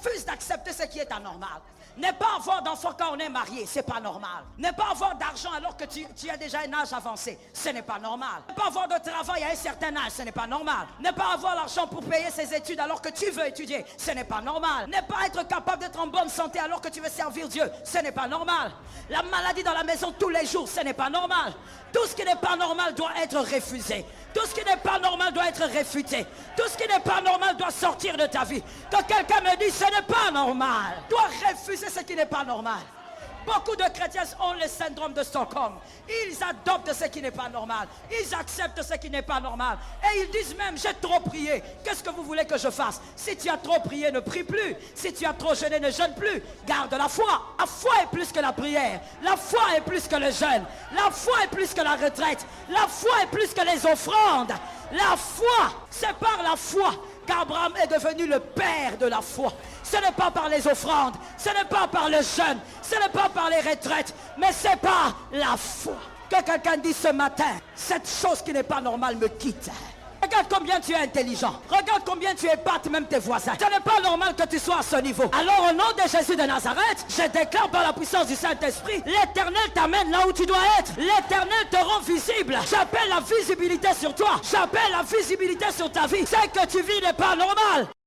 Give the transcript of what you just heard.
refuse d'accepter ce qui est anormal. Ne pas avoir d'enfant quand on est marié, c'est pas normal. Ne pas avoir d'argent alors que tu as déjà un âge avancé, ce n'est pas normal. Ne pas avoir de travail à un certain âge, ce n'est pas normal. Ne pas avoir l'argent pour payer ses études alors que tu veux étudier, ce n'est pas normal. Ne pas être capable d'être en bonne santé alors que tu veux servir Dieu, ce n'est pas normal. La maladie dans la maison tous les jours, ce n'est pas normal. Tout ce qui n'est pas normal doit être refusé. Tout ce qui n'est pas normal doit être réfuté. Tout ce qui n'est pas normal doit sortir de ta vie. Que quelqu'un me dise ce n'est pas normal. Dois refuser ce qui n'est pas normal. Beaucoup de chrétiens ont le syndrome de Stockholm. Ils adoptent ce qui n'est pas normal. Ils acceptent ce qui n'est pas normal. Et ils disent même, j'ai trop prié. Qu'est-ce que vous voulez que je fasse? Si tu as trop prié, ne prie plus. Si tu as trop jeûné, ne jeûne plus. Garde la foi. La foi est plus que la prière. La foi est plus que le jeûne. La foi est plus que la retraite. La foi est plus que les offrandes. La foi, c'est par la foi qu'Abraham est devenu le père de la foi. Ce n'est pas par les offrandes, ce n'est pas par le jeûne, ce n'est pas par les retraites, mais c'est par la foi. Que quelqu'un dise ce matin, cette chose qui n'est pas normale me quitte. Regarde combien tu es intelligent. Regarde combien tu épates même tes voisins. Ce n'est pas normal que tu sois à ce niveau. Alors au nom de Jésus de Nazareth, je déclare par la puissance du Saint-Esprit, l'Éternel t'amène là où tu dois être. L'Éternel te rend visible. J'appelle la visibilité sur toi. J'appelle la visibilité sur ta vie. Ce que tu vis n'est pas normal.